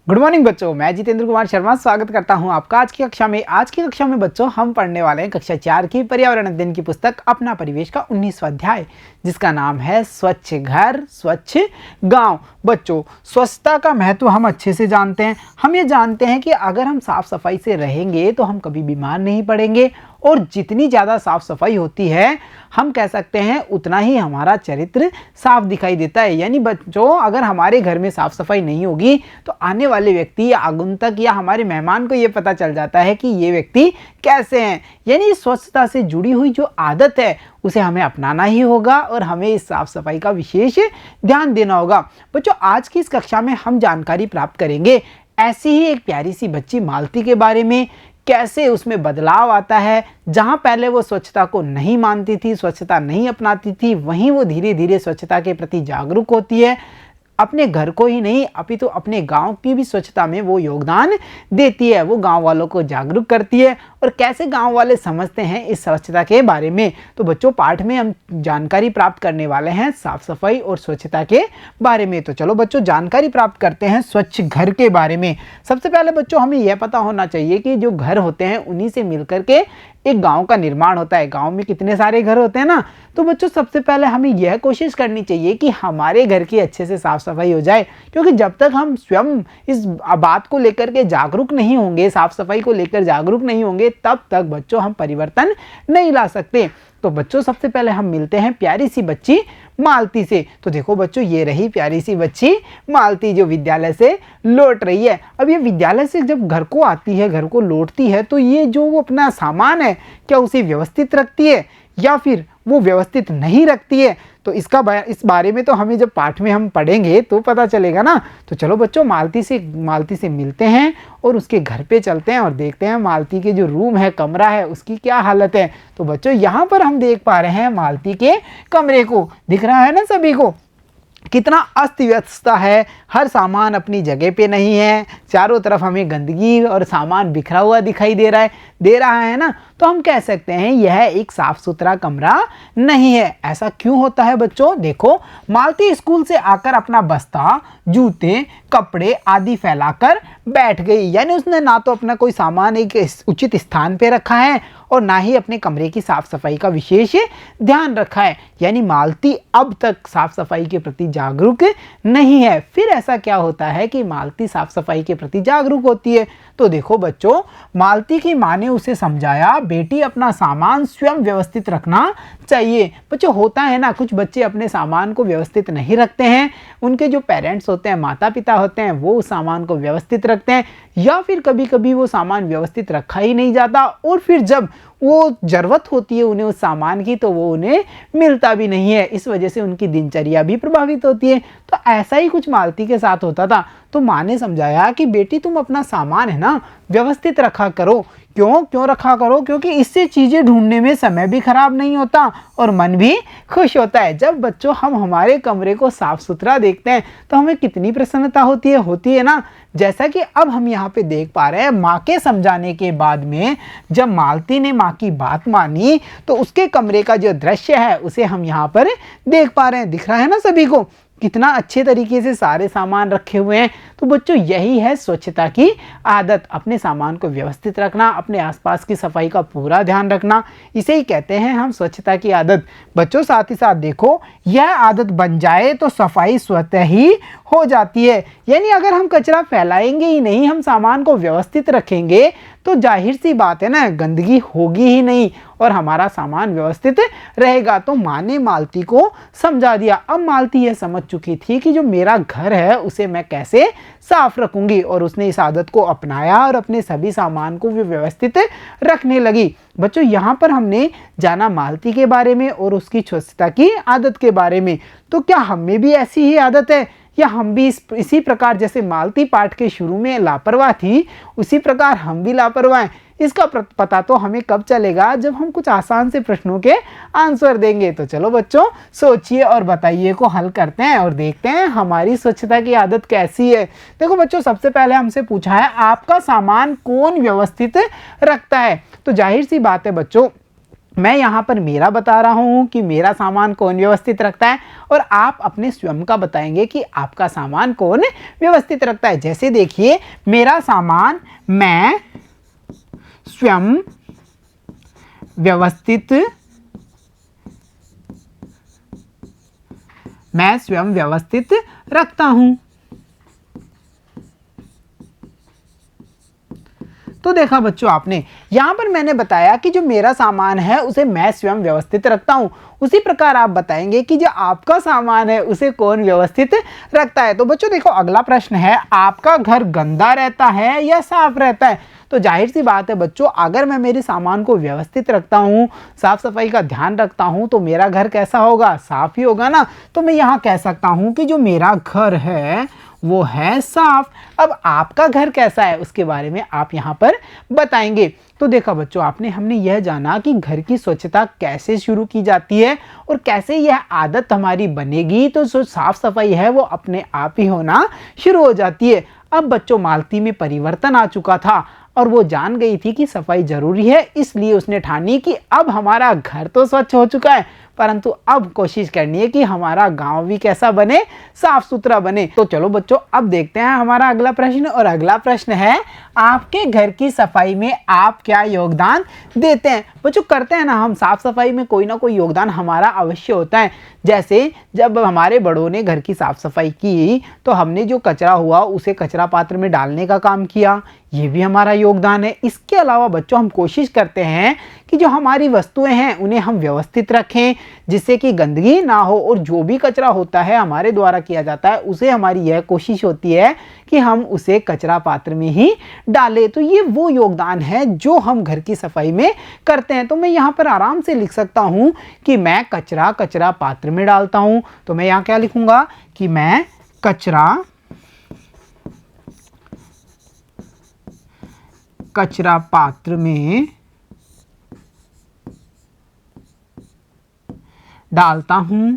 Good morning बच्चों, मैं जितेंद्र कुमार शर्मा स्वागत करता हूं आपका आज की कक्षा में बच्चों हम पढ़ने वाले हैं कक्षा 4 की पर्यावरण अध्ययन की पुस्तक अपना परिवेश का 19वां अध्याय, जिसका नाम है स्वच्छ घर स्वच्छ गांव। बच्चों, स्वच्छता का महत्व हम अच्छे से जानते हैं। हम ये जानते हैं कि अगर हम साफ सफाई से रहेंगे तो हम कभी बीमार नहीं पड़ेंगे, और जितनी ज़्यादा साफ सफाई होती है हम कह सकते हैं उतना ही हमारा चरित्र साफ दिखाई देता है। यानी बच्चों, अगर हमारे घर में साफ सफाई नहीं होगी तो आने वाले व्यक्ति या आगंतुक या हमारे मेहमान को ये पता चल जाता है कि ये व्यक्ति कैसे हैं। यानी स्वच्छता से जुड़ी हुई जो आदत है उसे हमें अपनाना ही होगा और हमें इस साफ सफाई का विशेष ध्यान देना होगा। बच्चों, आज की इस कक्षा में हम जानकारी प्राप्त करेंगे ऐसी ही एक प्यारी सी बच्ची मालती के बारे में, कैसे उसमें बदलाव आता है। जहां पहले वो स्वच्छता को नहीं मानती थी, स्वच्छता नहीं अपनाती थी, वहीं वो धीरे धीरे स्वच्छता के प्रति जागरूक होती है। अपने घर को ही नहीं अपितु अपने गांव की भी स्वच्छता में वो योगदान देती है। वो गांव वालों को जागरूक करती है और कैसे गांव वाले समझते हैं इस स्वच्छता के बारे में। तो बच्चों, पाठ में हम जानकारी प्राप्त करने वाले हैं साफ सफाई और स्वच्छता के बारे में। तो चलो बच्चों, जानकारी प्राप्त करते हैं स्वच्छ घर के बारे में। सबसे पहले बच्चों, हमें यह पता होना चाहिए कि जो घर होते हैं उन्हीं से मिलकर के एक गांव का निर्माण होता है। गांव में कितने सारे घर होते हैं ना। तो बच्चों, सबसे पहले हमें यह कोशिश करनी चाहिए कि हमारे घर की अच्छे से साफ सफाई हो जाए, क्योंकि जब तक हम स्वयं इस बात को लेकर के जागरूक नहीं होंगे, साफ सफाई को लेकर जागरूक नहीं होंगे, तब तक बच्चों हम परिवर्तन नहीं ला सकते। तो बच्चों, सबसे पहले हम मिलते हैं प्यारी सी बच्ची मालती से। तो देखो बच्चों, ये रही प्यारी सी बच्ची मालती जो विद्यालय से लौट रही है। अब ये विद्यालय से जब घर को आती है, घर को लौटती है, तो ये जो वो अपना सामान है क्या उसे व्यवस्थित रखती है या फिर वो व्यवस्थित नहीं रखती है। तो इस बारे में तो हमें जब पाठ में हम पढ़ेंगे तो पता चलेगा ना। तो चलो बच्चों, मालती से मिलते हैं और उसके घर पे चलते हैं और देखते हैं मालती के जो रूम है, कमरा है, उसकी क्या हालत है। तो बच्चों, यहाँ पर हम देख पा रहे हैं मालती के कमरे को। दिख रहा है ना सभी को कितना अस्त व्यस्तता है, हर सामान अपनी जगह पे नहीं है, चारों तरफ हमें गंदगी और सामान बिखरा हुआ दिखाई दे रहा है ना। तो हम कह सकते हैं यह एक साफ सुथरा कमरा नहीं है। ऐसा क्यों होता है बच्चों? देखो, मालती स्कूल से आकर अपना बस्ता, जूते, कपड़े आदि फैलाकर बैठ गई। यानी उसने ना तो अपना कोई सामान एक उचित स्थान पे रखा है और ना ही अपने कमरे की साफ सफाई का विशेष ध्यान रखा है। यानी मालती अब तक साफ सफाई के प्रति जागरूक नहीं है। फिर ऐसा क्या होता है कि मालती साफ सफाई के प्रति जागरूक होती है? तो देखो बच्चों, मालती की माँ ने उसे समझाया, बेटी अपना सामान स्वयं व्यवस्थित रखना चाहिए। बच्चों, होता है ना, कुछ बच्चे अपने सामान को व्यवस्थित नहीं रखते हैं। उनके जो पेरेंट्स होते हैं, माता पिता होते हैं, वो उस सामान को व्यवस्थित रखते हैं, या फिर कभी कभी वो सामान व्यवस्थित रखा ही नहीं जाता और फिर जब वो जरूरत होती है उन्हें उस सामान की तो वो उन्हें मिलता भी नहीं है। इस वजह से उनकी दिनचर्या भी प्रभावित होती है। तो ऐसा ही कुछ मालती के साथ होता था। तो माँ ने समझाया कि बेटी, तुम अपना सामान है ना व्यवस्थित रखा करो। क्यों रखा करो? क्योंकि इससे चीज़ें ढूंढने में समय भी खराब नहीं होता और मन भी खुश होता है। जब बच्चों हम हमारे कमरे को साफ सुथरा देखते हैं तो हमें कितनी प्रसन्नता होती है ना। जैसा कि अब हम यहाँ पे देख पा रहे हैं, माँ के समझाने के बाद में जब मालती ने माँ की बात मानी तो उसके कमरे का जो दृश्य है उसे हम यहाँ पर देख पा रहे हैं। दिख रहा है ना सभी को कितना अच्छे तरीके से सारे सामान रखे हुए हैं। तो बच्चों, यही है स्वच्छता की आदत, अपने सामान को व्यवस्थित रखना, अपने आसपास की सफाई का पूरा ध्यान रखना, इसे ही कहते हैं हम स्वच्छता की आदत। बच्चों, साथ ही साथ देखो, यह आदत बन जाए तो सफाई स्वतः ही हो जाती है। यानी अगर हम कचरा फैलाएंगे ही नहीं, हम सामान को व्यवस्थित रखेंगे तो जाहिर सी बात है ना, गंदगी होगी ही नहीं और हमारा सामान व्यवस्थित रहेगा। तो माँ ने मालती को समझा दिया। अब मालती यह समझ चुकी थी कि जो मेरा घर है उसे मैं कैसे साफ रखूंगी, और उसने इस आदत को अपनाया और अपने सभी सामान को भी व्यवस्थित रखने लगी। बच्चों, यहाँ पर हमने जाना मालती के बारे में और उसकी स्वच्छता की आदत के बारे में। तो क्या हमें भी ऐसी ही आदत है या हम भी इसी प्रकार, जैसे मालती पाठ के शुरू में लापरवाह थी, उसी प्रकार हम भी लापरवाह हैं? इसका पता तो हमें कब चलेगा? जब हम कुछ आसान से प्रश्नों के आंसर देंगे। तो चलो बच्चों, सोचिए और बताइए को हल करते हैं और देखते हैं हमारी स्वच्छता की आदत कैसी है। देखो बच्चों, सबसे पहले हमसे पूछा है आपका सामान कौन व्यवस्थित रखता है। तो जाहिर सी बात है बच्चों, मैं यहाँ पर मेरा बता रहा हूँ कि मेरा सामान कौन व्यवस्थित रखता है, और आप अपने स्वयं का बताएंगे कि आपका सामान कौन व्यवस्थित रखता है। जैसे देखिए, मेरा सामान मैं स्वयं व्यवस्थित रखता हूं। तो देखा बच्चों आपने, यहां पर मैंने बताया कि जो मेरा सामान है उसे मैं स्वयं व्यवस्थित रखता हूं। उसी प्रकार आप बताएंगे कि जो आपका सामान है उसे कौन व्यवस्थित रखता है। तो बच्चों देखो, अगला प्रश्न है, आपका घर गंदा रहता है या साफ रहता है? तो जाहिर सी बात है बच्चों, अगर मैं मेरे सामान को व्यवस्थित रखता हूँ, साफ सफाई का ध्यान रखता हूँ, तो मेरा घर कैसा होगा? साफ ही होगा ना। तो मैं यहाँ कह सकता हूँ कि जो मेरा घर है वो है साफ। अब आपका घर कैसा है उसके बारे में आप यहाँ पर बताएंगे। तो देखा बच्चों आपने, हमने यह जाना कि घर की स्वच्छता कैसे शुरू की जाती है और कैसे यह आदत हमारी बनेगी तो जो साफ सफाई है वो अपने आप ही होना शुरू हो जाती है। अब बच्चों मालती में परिवर्तन आ चुका था और वो जान गई थी कि सफाई जरूरी है, इसलिए उसने ठानी कि अब हमारा घर तो स्वच्छ हो चुका है, परंतु अब कोशिश करनी है कि हमारा गांव भी कैसा बने? साफ सुथरा बने। तो चलो बच्चों, अब देखते हैं हमारा अगला प्रश्न। और अगला प्रश्न है, आपके घर की सफाई में आप क्या योगदान देते हैं? बच्चों करते हैं ना, हम साफ सफाई में कोई ना कोई योगदान हमारा अवश्य होता है। जैसे जब हमारे बड़ों ने घर की साफ सफाई की तो हमने जो कचरा हुआ उसे कचरा पात्र में डालने का काम किया, ये भी हमारा योगदान है। इसके अलावा बच्चों हम कोशिश करते हैं कि जो हमारी वस्तुएं हैं उन्हें हम व्यवस्थित रखें, जिससे कि गंदगी ना हो, और जो भी कचरा होता है हमारे द्वारा किया जाता है उसे हमारी यह कोशिश होती है कि हम उसे कचरा पात्र में ही डालें। तो ये वो योगदान है जो हम घर की सफाई में करते हैं। तो मैं यहाँ पर आराम से लिख सकता हूँ कि मैं कचरा कचरा पात्र में डालता हूँ। तो मैं यहाँ क्या लिखूंगा कि मैं कचरा कचरा पात्र में डालता हूं,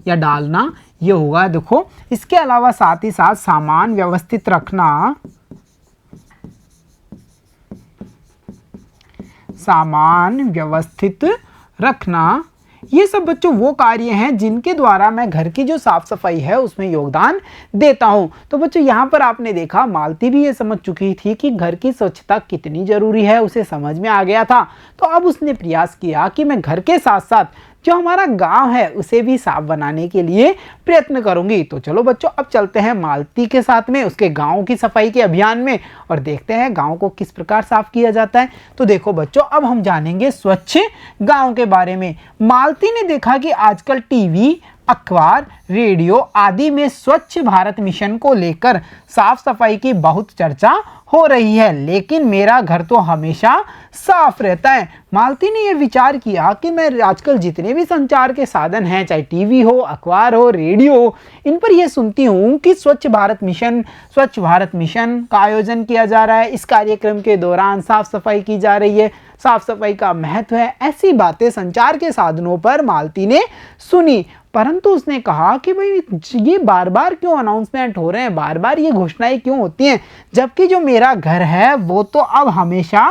या डालना ये होगा। देखो, इसके अलावा साथ ही साथ सामान व्यवस्थित रखना, ये सब बच्चों वो कार्य हैं जिनके द्वारा मैं घर की जो साफ सफाई है उसमें योगदान देता हूं। तो बच्चों यहाँ पर आपने देखा, मालती भी ये समझ चुकी थी कि घर की स्वच्छता कितनी जरूरी है, उसे समझ में आ गया था। तो अब उसने प्रयास किया कि मैं घर के साथ साथ जो हमारा गांव है उसे भी साफ बनाने के लिए प्रयत्न करूंगी। तो चलो बच्चों, अब चलते हैं मालती के साथ में उसके गांव की सफाई के अभियान में और देखते हैं गांव को किस प्रकार साफ किया जाता है। तो देखो बच्चों, अब हम जानेंगे स्वच्छ गांव के बारे में। मालती ने देखा कि आजकल टीवी, अखबार, रेडियो आदि में स्वच्छ भारत मिशन को लेकर साफ सफाई की बहुत चर्चा हो रही है, लेकिन मेरा घर तो हमेशा साफ रहता है। मालती ने यह विचार किया कि मैं आजकल जितने भी संचार के साधन हैं, चाहे टीवी हो, अखबार हो, रेडियो हो, इन पर यह सुनती हूँ कि स्वच्छ भारत मिशन का आयोजन किया जा रहा है। इस कार्यक्रम के दौरान साफ सफाई की जा रही है, साफ सफाई का महत्व है। ऐसी बातें संचार के साधनों पर मालती ने सुनी, परंतु उसने कहा कि भाई ये बार बार क्यों अनाउंसमेंट हो रहे हैं, बार बार ये घोषणाएं क्यों होती हैं, जबकि जो मेरा घर है वो तो अब हमेशा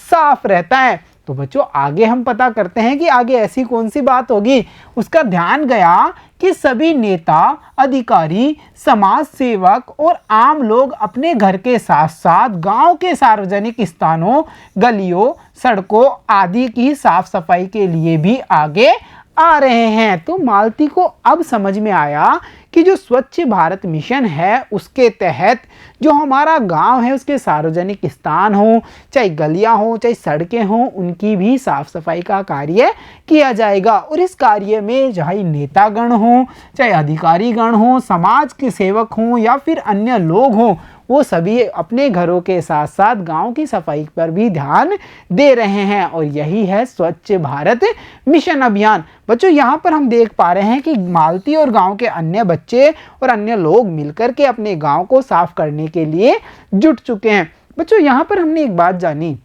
साफ रहता है। तो बच्चों आगे हम पता करते हैं कि आगे ऐसी कौन सी बात होगी। उसका ध्यान गया कि सभी नेता, अधिकारी, समाज सेवक और आम लोग अपने घर के साथ साथ गांव के सार्वजनिक स्थानों, गलियों, सड़कों आदि की साफ सफाई के लिए भी आगे आ रहे हैं। तो मालती को अब समझ में आया कि जो स्वच्छ भारत मिशन है उसके तहत जो हमारा गांव है उसके सार्वजनिक स्थान हो, चाहे गलियां हो, चाहे सड़कें हो, उनकी भी साफ सफाई का कार्य किया जाएगा। और इस कार्य में चाहे नेतागण हो, चाहे अधिकारी गण हो, समाज के सेवक हों या फिर अन्य लोग हों, वो सभी अपने घरों के साथ साथ गांव की सफाई पर भी ध्यान दे रहे हैं। और यही है स्वच्छ भारत मिशन अभियान। बच्चों यहाँ पर हम देख पा रहे हैं कि मालती और गांव के अन्य बच्चे और अन्य लोग मिलकर के अपने गांव को साफ करने के लिए जुट चुके हैं। बच्चों यहाँ पर हमने एक बात जानी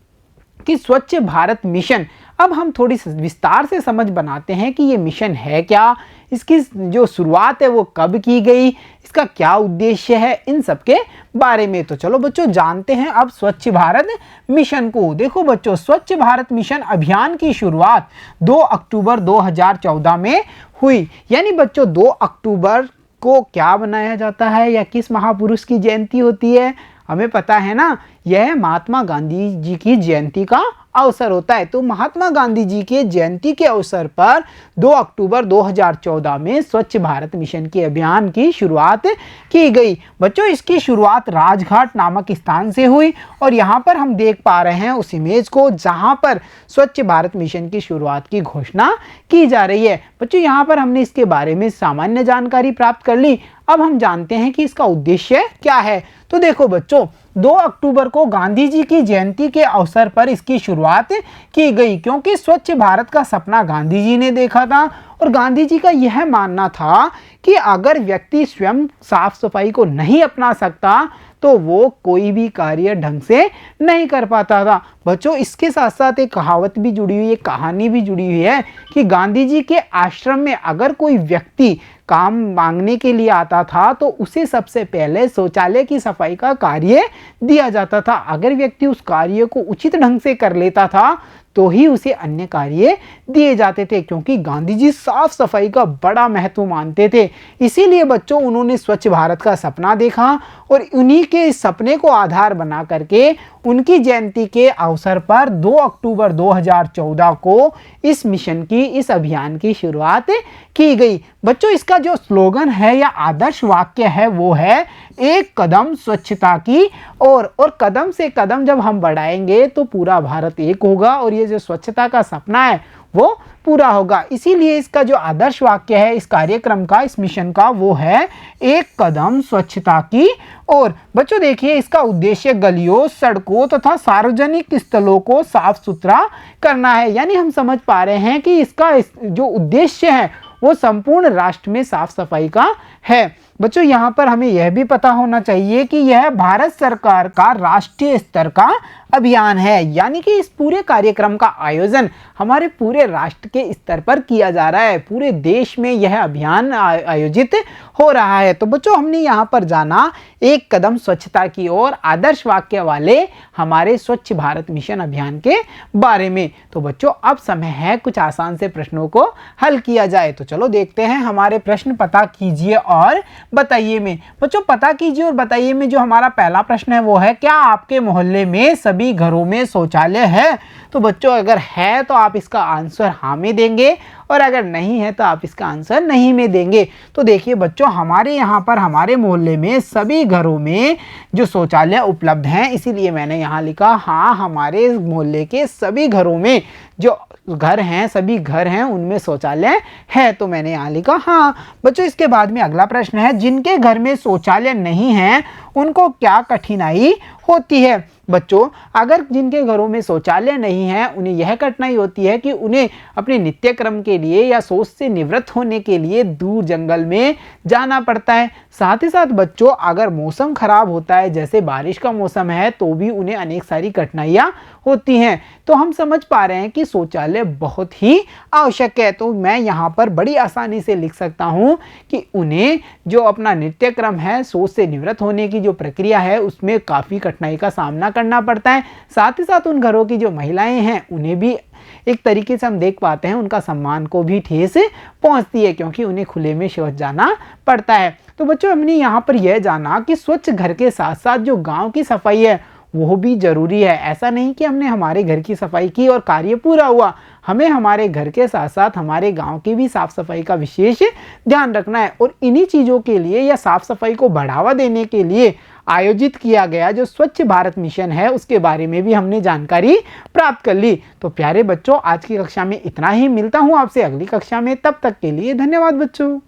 कि स्वच्छ भारत मिशन, अब हम थोड़ी विस्तार से समझ बनाते हैं कि ये मिशन है क्या, इसकी जो शुरुआत है वो कब की गई, इसका क्या उद्देश्य है, इन सब के बारे में। तो चलो बच्चों जानते हैं अब स्वच्छ भारत मिशन को। देखो बच्चों, स्वच्छ भारत मिशन अभियान की शुरुआत 2 अक्टूबर 2014 में हुई। यानी बच्चों 2 अक्टूबर को क्या बनाया जाता है या किस महापुरुष की जयंती होती है, हमें पता है ना, यह महात्मा गांधी जी की जयंती का अवसर होता है। तो महात्मा गांधी जी के जयंती के अवसर पर 2 अक्टूबर 2014 में स्वच्छ भारत मिशन के अभियान की शुरुआत की गई। बच्चों इसकी शुरुआत राजघाट नामक स्थान से हुई और यहाँ पर हम देख पा रहे हैं उस इमेज को जहाँ पर स्वच्छ भारत मिशन की शुरुआत की घोषणा की जा रही है। बच्चों यहाँ पर हमने इसके बारे में सामान्य जानकारी प्राप्त कर ली। अब हम जानते हैं कि इसका उद्देश्य क्या है। तो देखो बच्चों, 2 अक्टूबर को गांधी जी की जयंती के अवसर पर इसकी शुरुआत की गई, क्योंकि स्वच्छ भारत का सपना गांधी जी ने देखा था और गांधी जी का यह मानना था कि अगर व्यक्ति स्वयं साफ सफाई को नहीं अपना सकता तो वो कोई भी कार्य ढंग से नहीं कर पाता था। बच्चों इसके साथ साथ एक कहावत भी जुड़ी हुई है, कहानी भी जुड़ी हुई है कि गांधी जी के आश्रम में अगर कोई व्यक्ति काम मांगने के लिए आता था तो उसे सबसे पहले शौचालय की सफाई का कार्य दिया जाता था। अगर व्यक्ति उस कार्य को उचित ढंग से कर लेता था तो ही उसे अन्य कार्य दिए जाते थे, क्योंकि गांधी जी साफ सफाई का बड़ा महत्व मानते थे। इसीलिए बच्चों उन्होंने स्वच्छ भारत का सपना देखा और उन्हीं के इस सपने को आधार बना करके उनकी जयंती के अवसर पर 2 अक्टूबर 2014 को इस मिशन की, इस अभियान की शुरुआत की गई। बच्चों इसका जो स्लोगन है या आदर्श वाक्य है वो है एक कदम स्वच्छता की ओर, और कदम से कदम जब हम बढ़ाएंगे तो पूरा भारत एक होगा और ये जो स्वच्छता का सपना है वो पूरा होगा। इसीलिए इसका जो आदर्श वाक्य है इस कार्यक्रम का, इस मिशन का, वो है एक कदम स्वच्छता की ओर। बच्चों देखिए इसका उद्देश्य गलियों, सड़कों तथा सार्वजनिक स्थलों को साफ सुथरा करना है। यानी हम समझ पा रहे हैं कि इसका जो उद्देश्य है वो संपूर्ण राष्ट्र में साफ सफाई का है। बच्चों यहाँ पर हमें यह भी पता होना चाहिए कि यह भारत सरकार का राष्ट्रीय स्तर का अभियान है, यानी कि इस पूरे कार्यक्रम का आयोजन हमारे पूरे राष्ट्र के स्तर पर किया जा रहा है। पूरे देश में यह अभियान आयोजित हो रहा है। तो बच्चों हमने यहाँ पर जाना एक कदम स्वच्छता की ओर आदर्श वाक्य वाले हमारे स्वच्छ भारत मिशन अभियान के बारे में। तो बच्चों अब समय है कुछ आसान से प्रश्नों को हल किया जाए। तो चलो देखते हैं हमारे प्रश्न पता कीजिए और बताइए में। बच्चों पता कीजिए और बताइए में जो हमारा पहला प्रश्न है वो है, क्या आपके मोहल्ले में सभी घरों में शौचालय है? तो बच्चों अगर है तो आप इसका आंसर हाँ में देंगे और अगर नहीं है तो आप इसका आंसर नहीं में देंगे। तो देखिए बच्चों हमारे यहाँ पर हमारे मोहल्ले में सभी घरों में जो शौचालय उपलब्ध हैं, इसीलिए मैंने यहाँ लिखा हाँ, हमारे मोहल्ले के सभी घरों में जो घर हैं, सभी घर हैं उनमें शौचालय है। तो मैंने यहाँ लिखा हाँ। बच्चों इसके बाद में अगला प्रश्न है, जिनके घर में शौचालय नहीं है उनको क्या कठिनाई होती है? बच्चों अगर जिनके घरों में शौचालय नहीं है उन्हें यह कठिनाई होती है कि उन्हें अपने नित्य क्रम के लिए या शौच से निवृत्त होने के लिए दूर जंगल में जाना पड़ता है। साथ ही साथ बच्चों अगर मौसम खराब होता है, जैसे बारिश का मौसम है, तो भी उन्हें अनेक सारी कठिनाइयाँ होती हैं। तो हम समझ पा रहे हैं कि शौचालय बहुत ही आवश्यक है। तो मैं यहाँ पर बड़ी आसानी से लिख सकता हूँ कि उन्हें जो अपना नित्य क्रम है, शौच से निवृत्त होने की जो प्रक्रिया है, उसमें काफ़ी कठिनाई का सामना करना पड़ता है। साथ ही साथ उन घरों की जो महिलाएं हैं उन्हें भी एक तरीके से हम देख पाते हैं उनका सम्मान को भी ठेस पहुंचती है, क्योंकि उन्हें खुले में शौच जाना पड़ता है। तो बच्चों हमने यहाँ पर यह जाना कि स्वच्छ घर के साथ साथ जो गांव की सफाई है वो भी जरूरी है। ऐसा नहीं कि हमने हमारे घर की सफाई की और कार्य पूरा हुआ, हमें हमारे घर के साथ साथ हमारे गांव की भी साफ सफाई का विशेष ध्यान रखना है। और इन्हीं चीज़ों के लिए या साफ सफाई को बढ़ावा देने के लिए आयोजित किया गया जो स्वच्छ भारत मिशन है उसके बारे में भी हमने जानकारी प्राप्त कर ली। तो प्यारे बच्चों आज की कक्षा में इतना ही, मिलता हूँ आपसे अगली कक्षा में, तब तक के लिए धन्यवाद बच्चों।